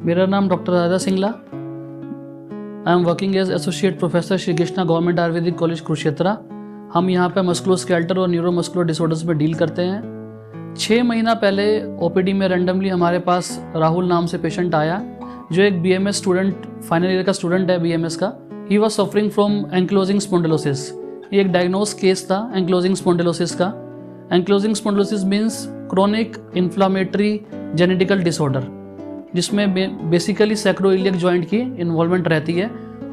मेरा नाम doctor Raja Singla. I am working as associate professor Shri Krishna government Ayurvedic college Kurukshetra. हम यहाँ पे मस्कुलोस्केलेटल और न्यूरोमस्कुलर डिसऑर्डर्स में डील करते हैं। 6 महीना पहले ओपीडी में रैंडमली हमारे पास राहुल नाम से पेशेंट आया, जो एक बीएमएस स्टूडेंट, फाइनल ईयर का स्टूडेंट है बीएमएस का। He was suffering from ankylosing spondylosis. ये एक डायग्नोज केस था एंक्लोजिंग स्पॉन्डिलोसिस का। Ankylosing spondylosis means chronic inflammatory genetical disorder, जिसमें बेसिकली सैक्रोइलियक जॉइंट की इन्वॉल्वमेंट रहती है।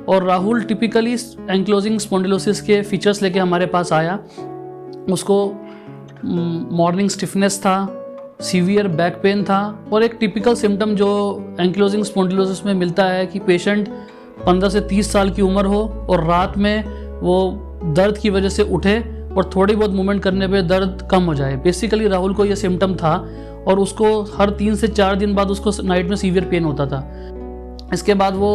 और राहुल टिपिकली एंक्लोजिंग स्पॉन्डिलोसिस के फीचर्स लेके हमारे पास आया। उसको मॉर्निंग स्टिफनेस था, सीवियर बैक पेन था, और एक टिपिकल सिम्टम जो एंक्लोजिंग स्पॉन्डिलोसिस में मिलता है कि पेशेंट 15 से 30 साल की उम्र हो और रात में वो दर्द की वजह से उठे और थोड़ी बहुत मूवमेंट करने पे दर्द कम हो जाए। बेसिकली राहुल को ये सिम्टम था और उसको हर 3 से 4 दिन बाद उसको नाइट में सीवियर पेन होता था। इसके बाद वो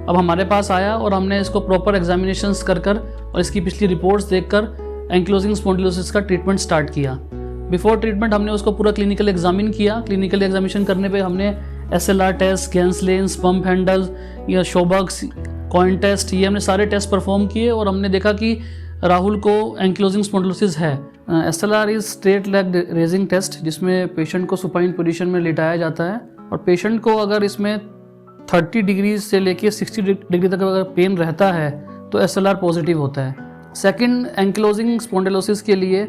अब हमारे पास आया और हमने इसको प्रॉपर एग्जामिनेशंस कर और इसकी पिछली रिपोर्ट्स देखकर एंक्लोजिंग स्पॉन्डिलोसिस का ट्रीटमेंट स्टार्ट किया। बिफोर ट्रीटमेंट हमने उसको पूरा क्लिनिकल एग्जामिन किया। क्लिनिकल एग्जामिनेशन करने पे हमने SLR टेस्ट, गैंसलेंस, पंप हैंडल या शोबक्स, कॉइन टेस्ट, ये हमने सारे टेस्ट परफॉर्म किए और हमने देखा कि राहुल को एंक्लोजिंग स्पॉन्डिलोसिस है। SLR is straight leg raising test, जिसमें पेशेंट को सुपाइन पोजीशन में लिटाया जाता है और पेशेंट को अगर इसमें 30 डिग्री से लेके 60 डिग्री तक अगर पेन रहता है तो SLR पॉजिटिव होता है। सेकंड, एंक्लोजिंग स्पॉन्डिलोसिस के लिए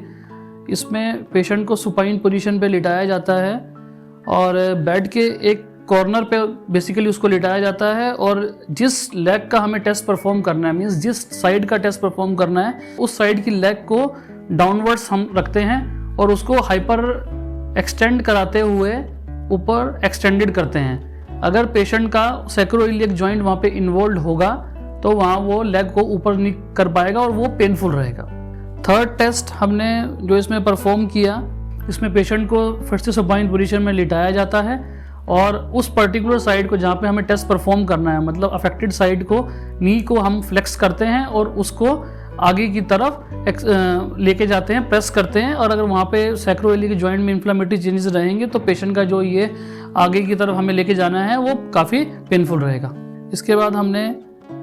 इसमें पेशेंट को सुपाइन पोजीशन पे लिटाया जाता है और बेड के एक कॉर्नर पे बेसिकली उसको लिटाया जाता है और जिस लेग का हमें टेस्ट परफॉर्म करना है, मींस जिस साइड का टेस्ट परफॉर्म करना है, उस साइड की लेग को डाउनवर्ड्स हम रखते हैं और उसको हाइपर एक्सटेंड कराते हुए ऊपर एक्सटेंडेड करते हैं। अगर पेशेंट का सैक्रोइलियक जॉइंट वहाँ पे इन्वॉल्व होगा तो वहाँ वो लेग को ऊपर नहीं कर पाएगा और वो पेनफुल रहेगा। थर्ड टेस्ट हमने जो इसमें परफॉर्म किया, इसमें पेशेंट को फिर से सुपाइन पोजीशन में लिटाया जाता है और उस पर्टिकुलर साइड को जहाँ पे हमें टेस्ट परफॉर्म करना है, मतलब अफेक्टेड साइड को, नी को हम फ्लेक्स करते हैं और उसको आगे की तरफ लेके जाते हैं, प्रेस करते हैं। और अगर वहाँ पे सैक्रोइलियक जॉइंट में इन्फ्लेमेटरी चेंजेस रहेंगे तो पेशेंट का जो ये आगे की तरफ हमें लेके जाना है वो काफ़ी पेनफुल रहेगा। इसके बाद हमने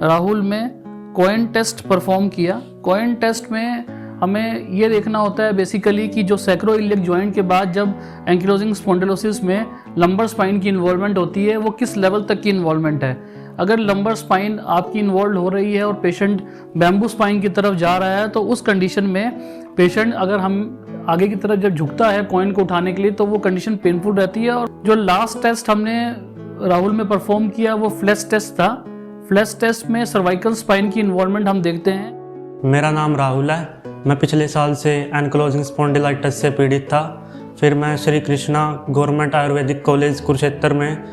राहुल में कॉइन टेस्ट परफॉर्म किया। कॉइन टेस्ट में हमें ये देखना होता है बेसिकली कि जो सैक्रोइलियक जॉइंट के बाद जब एंक्लोजिंग स्पॉन्डिलोसिस में लंबर स्पाइन की इन्वॉल्वमेंट होती है वो किस लेवल तक की इन्वॉल्वमेंट है। अगर लंबर स्पाइन आपकी इन्वॉल्व हो रही है और पेशेंट बैम्बू स्पाइन की तरफ जा रहा है तो उस कंडीशन में पेशेंट, अगर हम आगे की तरफ जब झुकता है कॉइन को उठाने के लिए, तो वो कंडीशन पेनफुल रहती है। और जो लास्ट टेस्ट हमने राहुल में परफॉर्म किया वो फ्लैश टेस्ट था। फ्लैश टेस्ट में सर्वाइकल स्पाइन की इन्वॉल्वमेंट हम देखते हैं। मेरा नाम राहुल है। मैं पिछले साल से एंक्लोजिंग स्पॉन्डिलाइटिस से पीड़ित था। फिर मैं श्री कृष्णा गवर्नमेंट आयुर्वेदिक कॉलेज कुरुक्षेत्र में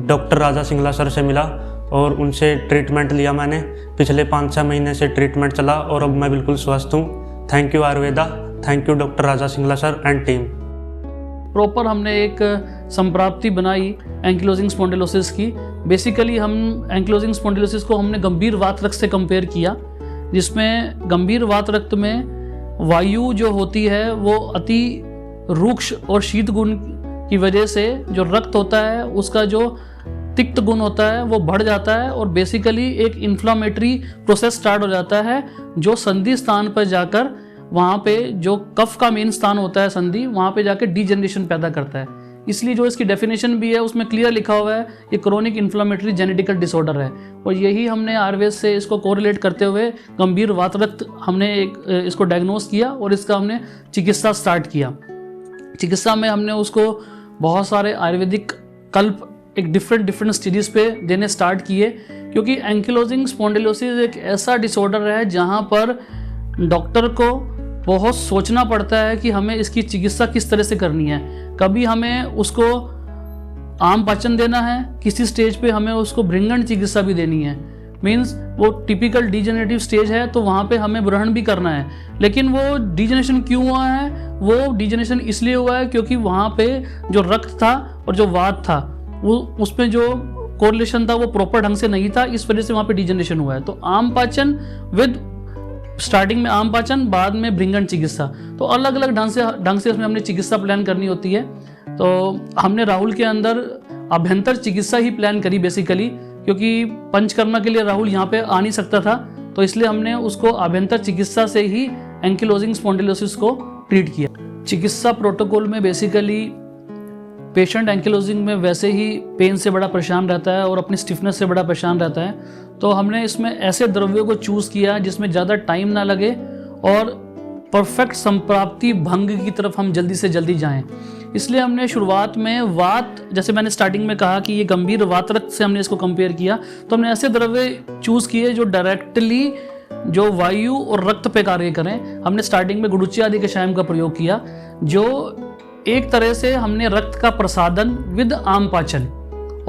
डॉक्टर राजा सिंगला सर से मिला और उनसे ट्रीटमेंट लिया मैंने। पिछले 5-6 महीने से ट्रीटमेंट चला और अब मैं बिल्कुल स्वस्थ हूँ। Thank you Ayurveda, thank you doctor Raja Singla sir and team. Proper हमने एक संप्राप्ति बनाई एंक्लोजिंग स्पॉन्डिलोसिस की। बेसिकली हम एंक्लोजिंग स्पॉन्डिलोसिस को हमने गंभीर वात रक्त से कंपेयर किया, जिसमें गंभीर वात रक्त में वायु जो होती है वो अति रूक्ष और शीत गुण की वजह से जो रक्त होता है उसका जो तिक्त गुण होता है वो बढ़ जाता है और बेसिकली एक इन्फ्लामेटरी प्रोसेस स्टार्ट हो जाता है जो संधि स्थान पर जाकर वहाँ पे जो कफ का मेन स्थान होता है संधि, वहाँ पे जाकर डीजनरेशन पैदा करता है। इसलिए जो इसकी डेफिनेशन भी है उसमें क्लियर लिखा हुआ है ये क्रोनिक इन्फ्लामेटरी जेनेटिकल डिसऑर्डर है। और यही हमने आयुर्वेद से इसको कोरिलेट करते हुए गंभीर वात रक्त हमने इसको डायग्नोस किया और इसका हमने चिकित्सा स्टार्ट किया। चिकित्सा में हमने उसको बहुत सारे आयुर्वेदिक कल्प एक डिफरेंट स्टेजेस पे देने स्टार्ट किए, क्योंकि एंक्लोजिंग स्पॉन्डिलोसिस एक ऐसा डिसऑर्डर है जहाँ पर डॉक्टर को बहुत सोचना पड़ता है कि हमें इसकी चिकित्सा किस तरह से करनी है। कभी हमें उसको आम पाचन देना है, किसी स्टेज पे हमें उसको भृंगण चिकित्सा भी देनी है, मीन्स वो टिपिकल डिजेनरेटिव स्टेज है तो वहाँ पे हमें ग्रहण भी करना है। लेकिन वो डिजेनरेशन क्यों हुआ है? वो डिजेनरेशन इसलिए हुआ है क्योंकि वहाँ पे जो रक्त था और जो वात था वो उसमें जो कोरिलेशन था वो प्रॉपर ढंग से नहीं था, इस वजह से वहाँ पे डिजेनरेशन हुआ है। तो आम पाचन विद स्टार्टिंग में आम पाचन, बाद में भृंगण चिकित्सा, तो अलग अलग ढंग से इसमें हमने चिकित्सा प्लान करनी होती है। तो हमने राहुल के अंदर अभ्यंतर चिकित्सा ही प्लान करी बेसिकली, क्योंकि पंचकर्मा के लिए राहुल यहाँ पे आ नहीं सकता था, तो इसलिए हमने उसको अभ्यंतर चिकित्सा से ही एंकिलोजिंग स्पॉन्डिलोसिस को ट्रीट किया। चिकित्सा प्रोटोकॉल में बेसिकली पेशेंट एंकिलोजिंग में वैसे ही पेन से बड़ा परेशान रहता है और अपनी स्टिफनेस से बड़ा परेशान रहता है, तो हमने इसमें ऐसे द्रव्यों को चूज़ किया जिसमें ज़्यादा टाइम ना लगे और परफेक्ट संप्राप्ति भंग की तरफ हम जल्दी से जल्दी जाएं। इसलिए हमने शुरुआत में वात, जैसे मैंने स्टार्टिंग में कहा कि ये गंभीर वात रक्त से हमने इसको कंपेयर किया, तो हमने ऐसे द्रव्य चूज़ किए जो डायरेक्टली जो वायु और रक्त पे कार्य करें। हमने स्टार्टिंग में गुडुचि आदि कषायम का प्रयोग किया, जो एक तरह से हमने रक्त का प्रसादन विद आम पाचन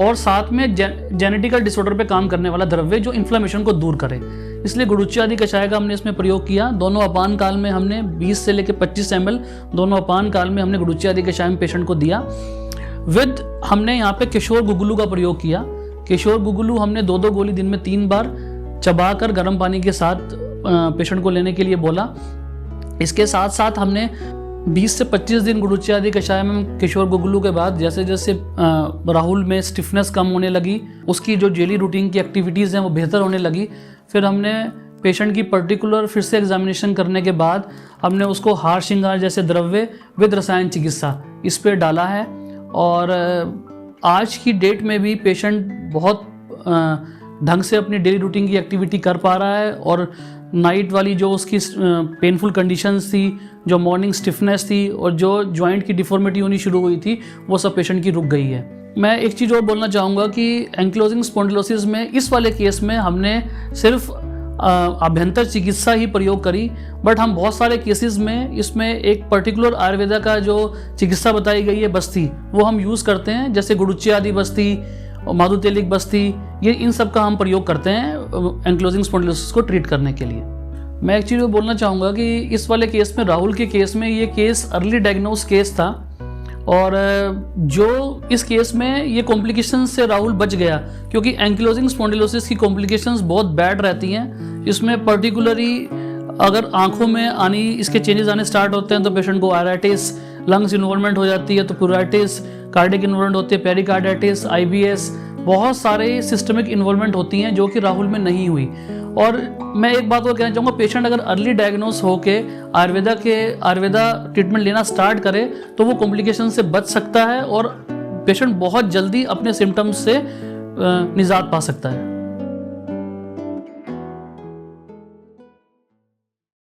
और साथ में जेनेटिकल डिसऑर्डर पे काम करने वाला द्रव्य जो इन्फ्लेमेशन को दूर करे, इसलिए गुडुचि आदि कषाय का हमने इसमें प्रयोग किया। दोनों अपान काल में हमने 20 से लेकर 25 ml दोनों अपान काल में हमने गुडुचि आदि कषाय पेशेंट को दिया। विद हमने यहाँ पे किशोर गुगुलू का प्रयोग किया। किशोर गुगुलू हमने 2-2 गोली दिन में 3 बार चबाकर गर्म पानी के साथ पेशेंट को लेने के लिए बोला। इसके साथ साथ हमने 20 से 25 दिन गुडुचि आदि कषाय में किशोर गुगुलू के बाद जैसे जैसे राहुल में स्टिफनेस कम होने लगी, उसकी जो डेली रूटीन की एक्टिविटीज़ हैं वो बेहतर होने लगी, फिर हमने पेशेंट की पर्टिकुलर फिर से एग्जामिनेशन करने के बाद हमने उसको हार श्रृंगार जैसे द्रव्य विद रसायन चिकित्सा इस पर डाला है। और आज की डेट में भी पेशेंट बहुत ढंग से अपनी डेली रूटीन की एक्टिविटी कर पा रहा है और नाइट वाली जो उसकी पेनफुल कंडीशंस थी, जो मॉर्निंग स्टिफनेस थी और जो जॉइंट की डिफॉर्मिटी होनी शुरू हुई थी, वो सब पेशेंट की रुक गई है। मैं एक चीज़ और बोलना चाहूँगा कि एंकिलोजिंग स्पॉन्डिलोसिस में इस वाले केस में हमने सिर्फ अभ्यंतर चिकित्सा ही प्रयोग करी, बट हम बहुत सारे केसेस में इसमें एक पर्टिकुलर आयुर्वेदा का जो चिकित्सा बताई गई है बस्ती, वो हम यूज़ करते हैं, जैसे गुडुचि आदि बस्ती, माधुतेलिक बस्ती, ये इन सब का हम प्रयोग करते हैं एंकिलोजिंग स्पॉन्डिलोसिस को ट्रीट करने के लिए। मैं एक चीज़ बोलना चाहूँगा कि इस वाले केस में, राहुल के केस में, ये केस अर्ली डायग्नोस केस था और जो इस केस में ये कॉम्प्लिकेशंस से राहुल बच गया, क्योंकि एंकिलोजिंग स्पॉन्डिलोसिस की कॉम्प्लिकेशंस बहुत बैड रहती हैं। इसमें पर्टिकुलरली अगर आंखों में इसके चेंजेस आने स्टार्ट होते हैं तो पेशेंट को आयराइटिस, लंग्स इन्वॉल्वमेंट हो जाती है तो प्लूराइटिस, कार्डिक इन्वॉल्वमेंट होती है, पेरिकार्डाइटिस, IBS, बहुत सारे सिस्टमिक इन्वॉल्वमेंट होती हैं जो कि राहुल में नहीं हुई। और मैं एक बात और कहना चाहूँगा, पेशेंट अगर अर्ली डायग्नोस होके आयुर्वेदा ट्रीटमेंट लेना स्टार्ट करे तो वो कॉम्प्लिकेशन से बच सकता है और पेशेंट बहुत जल्दी अपने सिम्टम्स से निजात पा सकता है।